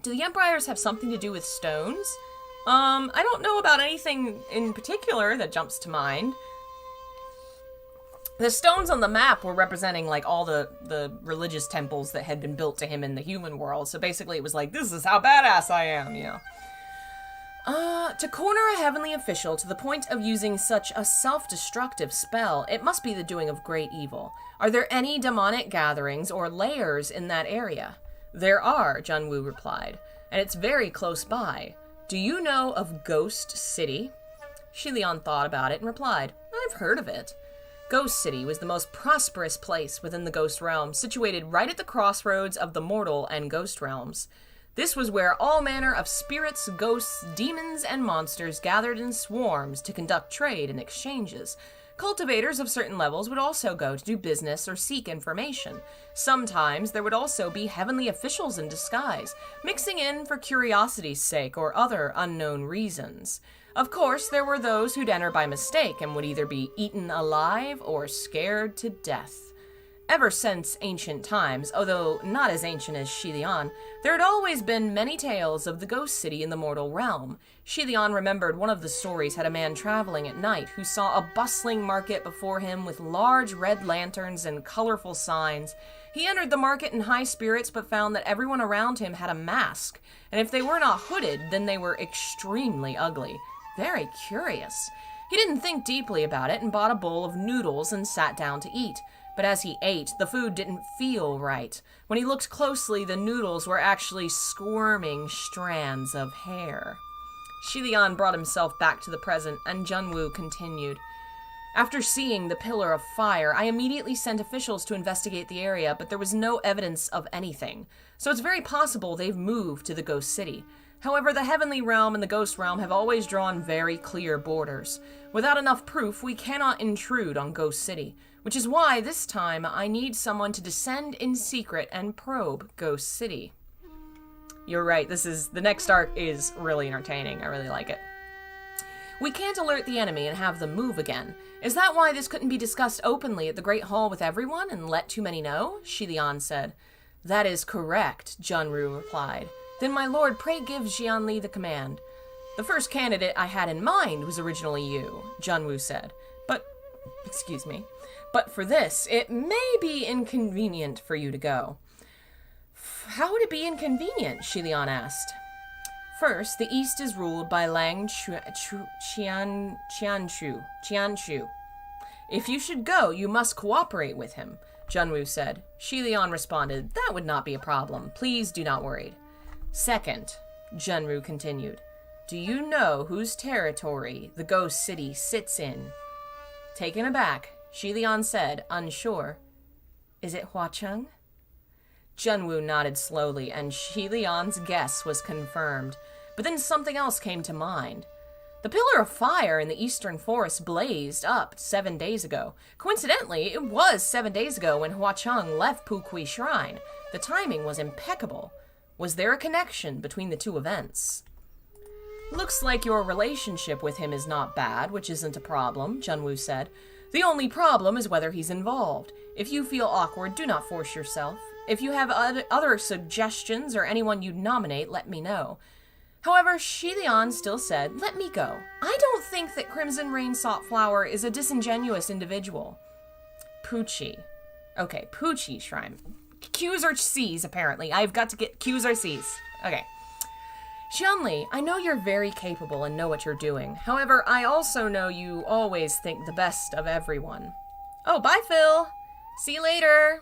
Do the empires have something to do with stones? I don't know about anything in particular that jumps to mind. The stones on the map were representing, like, all the religious temples that had been built to him in the human world. So basically it was like, this is how badass I am, you know. To corner a heavenly official to the point of using such a self-destructive spell, it must be the doing of great evil. Are there any demonic gatherings or lairs in that area? There are, Junwu replied, and it's very close by. Do you know of Ghost City? Xie Lian thought about it and replied, I've heard of it. Ghost City was the most prosperous place within the Ghost Realm, situated right at the crossroads of the mortal and ghost realms. This was where all manner of spirits, ghosts, demons, and monsters gathered in swarms to conduct trade and exchanges. Cultivators of certain levels would also go to do business or seek information. Sometimes there would also be heavenly officials in disguise, mixing in for curiosity's sake or other unknown reasons. Of course, there were those who'd enter by mistake and would either be eaten alive or scared to death. Ever since ancient times, although not as ancient as Xie Lian, there had always been many tales of the ghost city in the mortal realm. Xie Lian remembered one of the stories had a man traveling at night who saw a bustling market before him with large red lanterns and colorful signs. He entered the market in high spirits but found that everyone around him had a mask, and if they were not hooded, then they were extremely ugly. Very curious. He didn't think deeply about it and bought a bowl of noodles and sat down to eat. But as he ate, the food didn't feel right. When he looked closely, the noodles were actually squirming strands of hair. Xie Lian brought himself back to the present, and Junwu continued. After seeing the pillar of fire, I immediately sent officials to investigate the area, but there was no evidence of anything. So it's very possible they've moved to the ghost city. However, the heavenly realm and the ghost realm have always drawn very clear borders. Without enough proof, we cannot intrude on Ghost City, which is why this time I need someone to descend in secret and probe Ghost City. You're right, the next arc is really entertaining. I really like it. We can't alert the enemy and have them move again. Is that why this couldn't be discussed openly at the Great Hall with everyone and let too many know? Xie Lian said. That is correct, Junwu replied. Then my lord, pray give Xianli the command. The first candidate I had in mind was originally you, Junwu said. But for this, it may be inconvenient for you to go. How would it be inconvenient? Xie Lian asked. First, the east is ruled by Lang Qianshu. If you should go, you must cooperate with him, Junwu said. Xie Lian responded, that would not be a problem. Please do not worry. Second, Junwu continued, do you know whose territory the ghost city sits in? Taken aback, Xie Lian said, unsure, is it Huacheng? Junwu nodded slowly, and Xie Lian's guess was confirmed. But then something else came to mind. The pillar of fire in the eastern forest blazed up 7 days ago. Coincidentally, it was 7 days ago when Huacheng left Pukui Shrine. The timing was impeccable. Was there a connection between the two events? Looks like your relationship with him is not bad, which isn't a problem, Junwu said. The only problem is whether he's involved. If you feel awkward, do not force yourself. If you have other suggestions or anyone you'd nominate, let me know. However, Xie Lian still said, let me go. I don't think that Crimson Rain Saltflower is a disingenuous individual. Pucci. Okay, Pucci Shrine. Q's or C's, apparently. I've got to get Q's or C's. Okay. Xianli, I know you're very capable and know what you're doing. However, I also know you always think the best of everyone. Oh, bye, Phil. See you later.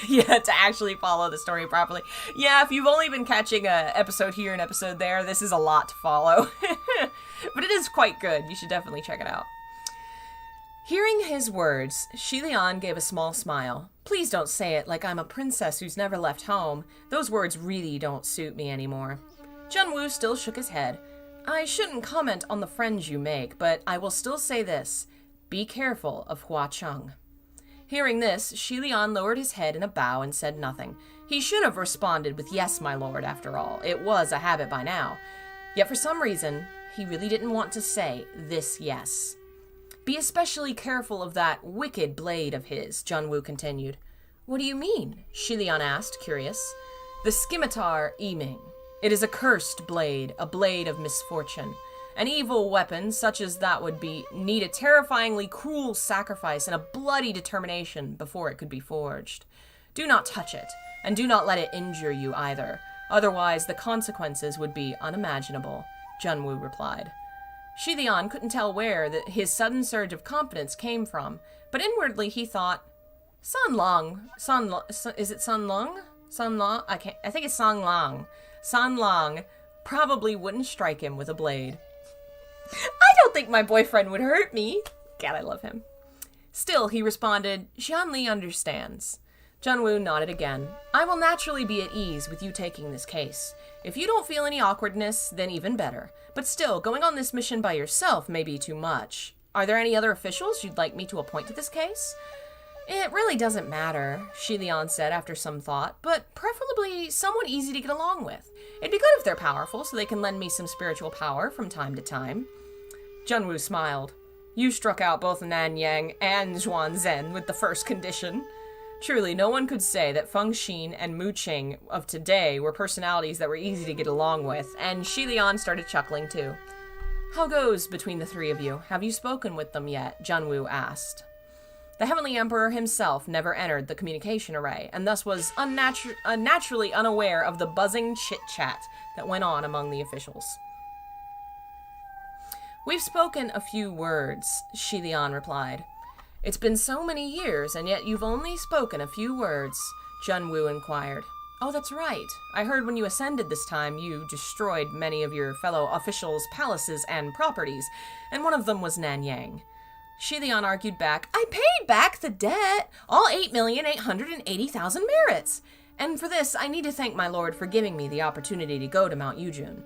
Yeah, to actually follow the story properly. Yeah, if you've only been catching a episode here and episode there, this is a lot to follow. But it is quite good. You should definitely check it out. Hearing his words, Xie Lian gave a small smile. Please don't say it like I'm a princess who's never left home. Those words really don't suit me anymore. Junwu still shook his head. I shouldn't comment on the friends you make, but I will still say this. Be careful of Huacheng. Hearing this, Xie Lian lowered his head in a bow and said nothing. He should have responded with yes, my lord, after all. It was a habit by now. Yet for some reason, he really didn't want to say this yes. Be especially careful of that wicked blade of his, Junwu continued. What do you mean? Xie Lian asked, curious. The scimitar Yiming. It is a cursed blade, a blade of misfortune. An evil weapon such as that would need a terrifyingly cruel sacrifice and a bloody determination before it could be forged. Do not touch it, and do not let it injure you either. Otherwise, the consequences would be unimaginable, Junwu replied. Xie Lian couldn't tell where his sudden surge of confidence came from, but inwardly he thought, is it Sun Long? I think it's Sun Long probably wouldn't strike him with a blade. I don't think my boyfriend would hurt me. God, I love him. Still, he responded, Xianli understands. Junwu nodded again. I will naturally be at ease with you taking this case. If you don't feel any awkwardness, then even better. But still, going on this mission by yourself may be too much. Are there any other officials you'd like me to appoint to this case? It really doesn't matter, Xie Lian said after some thought, but preferably someone easy to get along with. It'd be good if they're powerful, so they can lend me some spiritual power from time to time. Junwu smiled. You struck out both Nan Yang and Zhuan Zhen with the first condition. Truly, no one could say that Feng Xin and Mu Qing of today were personalities that were easy to get along with, and Xie Lian started chuckling too. How goes between the three of you? Have you spoken with them yet? Junwu asked. The Heavenly Emperor himself never entered the communication array, and thus was unnaturally unaware of the buzzing chit-chat that went on among the officials. We've spoken a few words, Xie Lian replied. It's been so many years, and yet you've only spoken a few words, Junwu inquired. Oh, that's right. I heard when you ascended this time, you destroyed many of your fellow officials' palaces and properties, and one of them was Nanyang. Xie Lian argued back, I paid back the debt, all 8,880,000 merits. And for this, I need to thank my lord for giving me the opportunity to go to Mount Yujun.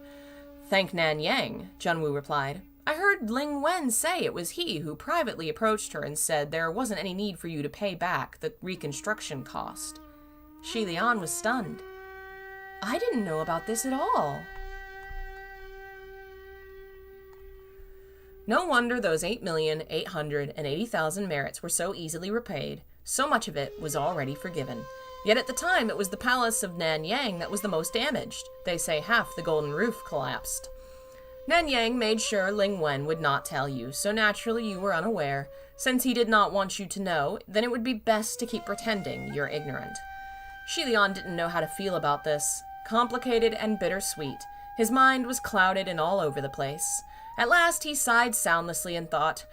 Thank Nanyang, Junwu replied. I heard Ling Wen say it was he who privately approached her and said there wasn't any need for you to pay back the reconstruction cost. Xie Lian was stunned. I didn't know about this at all. No wonder those 8,880,000 merits were so easily repaid. So much of it was already forgiven. Yet at the time, it was the palace of Nanyang that was the most damaged. They say half the golden roof collapsed. Nanyang made sure Ling Wen would not tell you, so naturally you were unaware. Since he did not want you to know, then it would be best to keep pretending you're ignorant. Xie Lian didn't know how to feel about this. Complicated and bittersweet. His mind was clouded and all over the place. At last he sighed soundlessly and thought,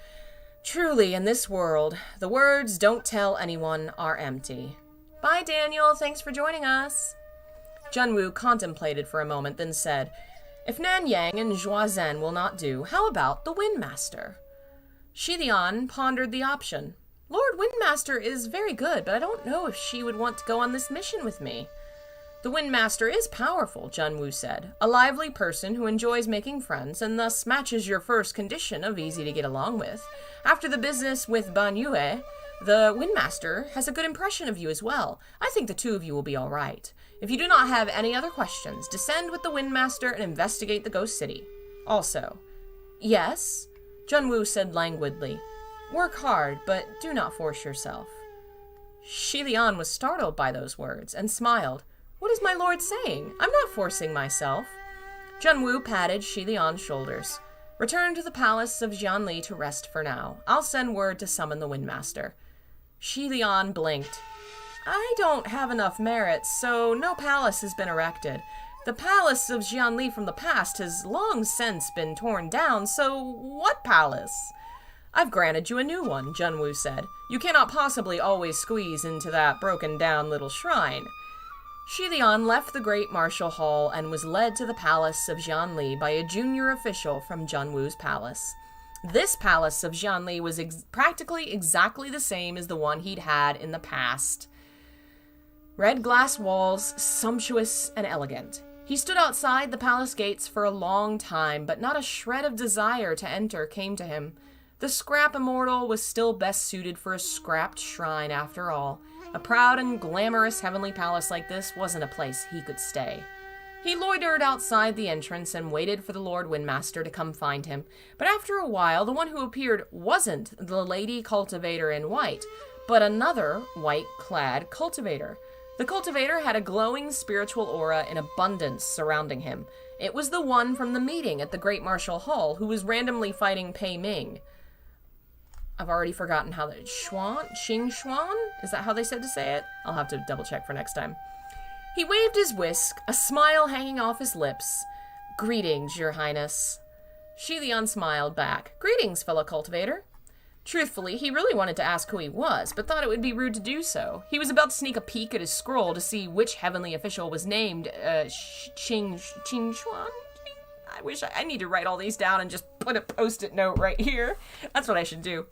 Truly, in this world, the words "don't tell anyone" are empty. Bye, Daniel. Thanks for joining us. Junwu contemplated for a moment, then said, If Nanyang and Zhuan Zhen will not do, how about the Windmaster? Xie Lian pondered the option. Lord Windmaster is very good, but I don't know if she would want to go on this mission with me. The Windmaster is powerful, Junwu said. A lively person who enjoys making friends and thus matches your first condition of easy to get along with. After the business with Ban Yue, the Windmaster has a good impression of you as well. I think the two of you will be all right. If you do not have any other questions, descend with the Windmaster and investigate the Ghost City. Also, yes, Junwu said languidly. Work hard, but do not force yourself. Xie Lian was startled by those words and smiled. What is my lord saying? I'm not forcing myself. Junwu patted Xie Lian's shoulders. Return to the palace of Jianli to rest for now. I'll send word to summon the Windmaster. Xie Lian blinked. I don't have enough merits, so no palace has been erected. The palace of Jianli from the past has long since been torn down, so what palace? I've granted you a new one, Junwu said. You cannot possibly always squeeze into that broken-down little shrine. Xie Lian left the great martial hall and was led to the palace of Jianli by a junior official from Junwu's palace. This palace of Jianli was practically exactly the same as the one he'd had in the past. Red glass walls, sumptuous and elegant. He stood outside the palace gates for a long time, but not a shred of desire to enter came to him. The scrap immortal was still best suited for a scrapped shrine after all. A proud and glamorous heavenly palace like this wasn't a place he could stay. He loitered outside the entrance and waited for the Lord Windmaster to come find him. But after a while, the one who appeared wasn't the lady cultivator in white, but another white-clad cultivator. The cultivator had a glowing spiritual aura in abundance surrounding him. It was the one from the meeting at the Great Martial Hall who was randomly fighting Pei Ming. I've already forgotten how that... Xing Xuan? Is that how they said to say it? I'll have to double check for next time. He waved his whisk, a smile hanging off his lips. Greetings, Your Highness. Xie Lian smiled back. Greetings, fellow cultivator. Truthfully, he really wanted to ask who he was, but thought it would be rude to do so. He was about to sneak a peek at his scroll to see which heavenly official was named Xing Xuan? I need to write all these down and just put a post-it note right here. That's what I should do.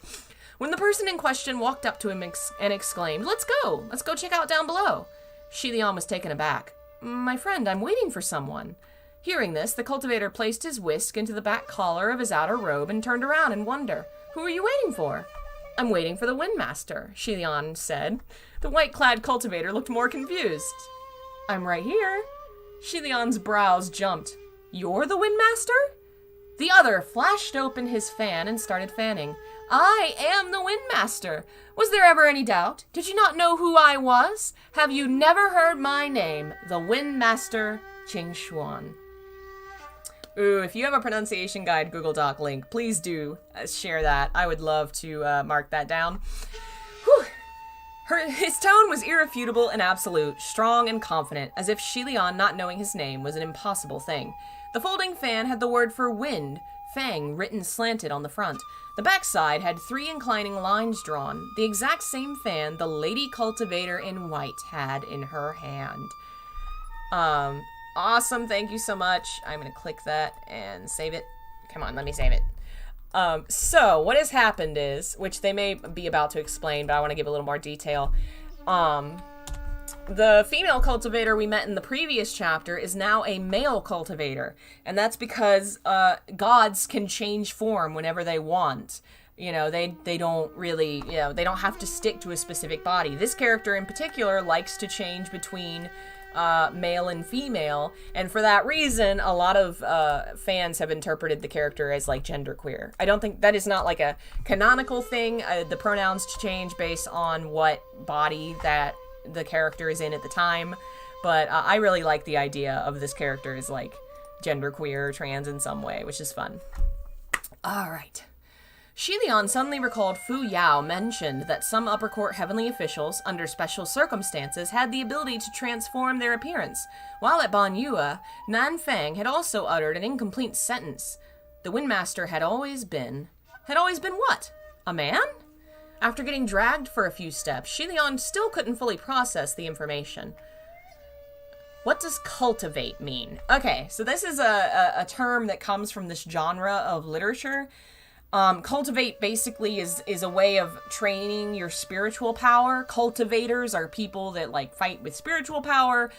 When the person in question walked up to him and exclaimed, Let's go check out down below. Xie Lian was taken aback. My friend, I'm waiting for someone. Hearing this, the cultivator placed his whisk into the back collar of his outer robe and turned around in wonder. Who are you waiting for? I'm waiting for the Windmaster, Xie Lian said. The white-clad cultivator looked more confused. I'm right here. Xie Lian's brows jumped. You're the Windmaster? The other flashed open his fan and started fanning. I am the Windmaster. Was there ever any doubt? Did you not know who I was? Have you never heard my name, the Windmaster Qingxuan? Ooh, if you have a pronunciation guide Google Doc link, please do share that. I would love to mark that down. Whew. His tone was irrefutable and absolute, strong and confident, as if Xie Lian not knowing his name was an impossible thing. The folding fan had the word for wind, fang, written slanted on the front. The backside had 3 inclining lines drawn, the exact same fan the lady cultivator in white had in her hand. Awesome, thank you so much. I'm gonna click that and save it. Come on, let me save it. So what has happened is, which they may be about to explain, but I want to give a little more detail. The female cultivator we met in the previous chapter is now a male cultivator, and that's because gods can change form whenever they want. You know, they don't really, you know, they don't have to stick to a specific body. This character in particular likes to change between male and female, and for that reason a lot of fans have interpreted the character as like genderqueer. I don't think that is not like a canonical thing. The pronouns change based on what body that the character is in at the time, but I really like the idea of this character as like genderqueer, trans in some way, which is fun. Alright. Xie Lian suddenly recalled Fu Yao mentioned that some upper court heavenly officials, under special circumstances, had the ability to transform their appearance, while at Ban Yue, Nan Fang had also uttered an incomplete sentence. The Windmaster had always been what? A man? After getting dragged for a few steps, Xie Lian still couldn't fully process the information. What does cultivate mean? Okay, so this is a term that comes from this genre of literature. Cultivate basically is a way of training your spiritual power. Cultivators are people that like fight with spiritual power.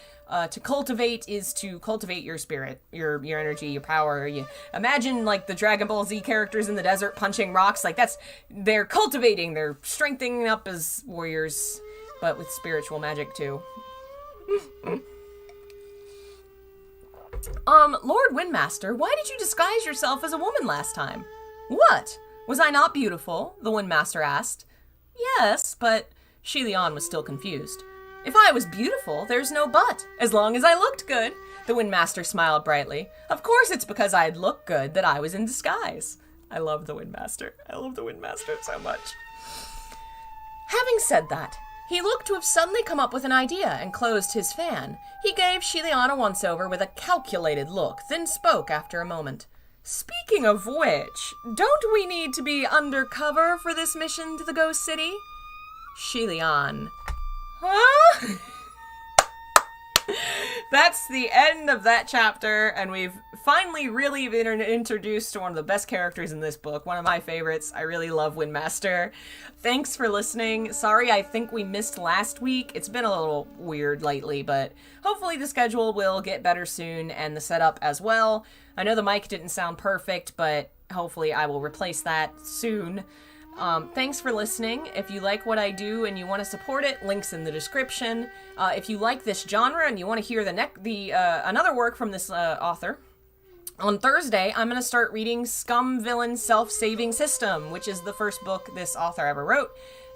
To cultivate is to cultivate your spirit, your energy, your power. You imagine like the Dragon Ball Z characters in the desert punching rocks. Like they're cultivating, they're strengthening up as warriors, but with spiritual magic too. Lord Windmaster, why did you disguise yourself as a woman last time? What? Was I not beautiful? The Windmaster asked. Yes, but Xie Lian was still confused. If I was beautiful, there's no but, as long as I looked good. The Windmaster smiled brightly. Of course it's because I'd look good that I was in disguise. I love the Windmaster. I love the Windmaster so much. Having said that, he looked to have suddenly come up with an idea and closed his fan. He gave Xie Lian a once-over with a calculated look, then spoke after a moment. Speaking of which, don't we need to be undercover for this mission to the Ghost City? Xie Lian. Huh? That's the end of that chapter, and we've finally really been introduced to one of the best characters in this book, one of my favorites. I really love Windmaster. Thanks for listening. Sorry, I think we missed last week. It's been a little weird lately, but hopefully the schedule will get better soon, and the setup as well. I know the mic didn't sound perfect, but hopefully I will replace that soon. Thanks for listening. If you like what I do and you want to support it, links in the description. If you like this genre and you want to hear another work from this author, on Thursday I'm going to start reading Scum Villain Self-Saving System, which is the first book this author ever wrote.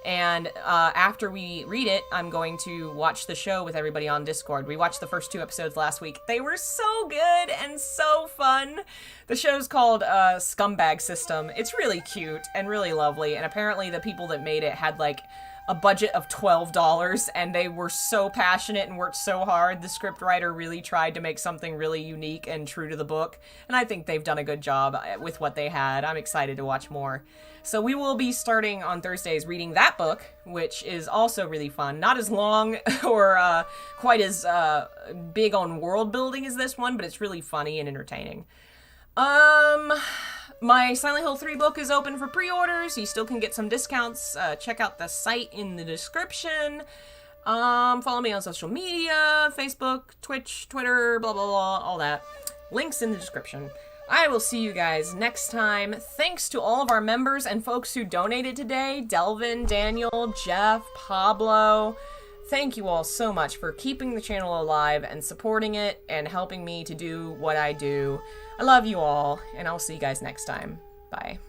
And after we read it, I'm going to watch the show with everybody on Discord. We watched the first 2 episodes last week. They were so good and so fun. The show's called Scumbag System. It's really cute and really lovely. And apparently the people that made it had like a budget of $12, and they were so passionate and worked so hard. The scriptwriter really tried to make something really unique and true to the book. And I think they've done a good job with what they had. I'm excited to watch more. So we will be starting on Thursdays reading that book, which is also really fun. Not as long or quite as big on world building as this one, but it's really funny and entertaining. My Silent Hill 3 book is open for pre-orders. You still can get some discounts. Check out the site in the description. Follow me on social media, Facebook, Twitch, Twitter, blah, blah, blah, all that. Links in the description. I will see you guys next time. Thanks to all of our members and folks who donated today. Delvin, Daniel, Jeff, Pablo. Thank you all so much for keeping the channel alive and supporting it and helping me to do what I do. I love you all, and I'll see you guys next time. Bye.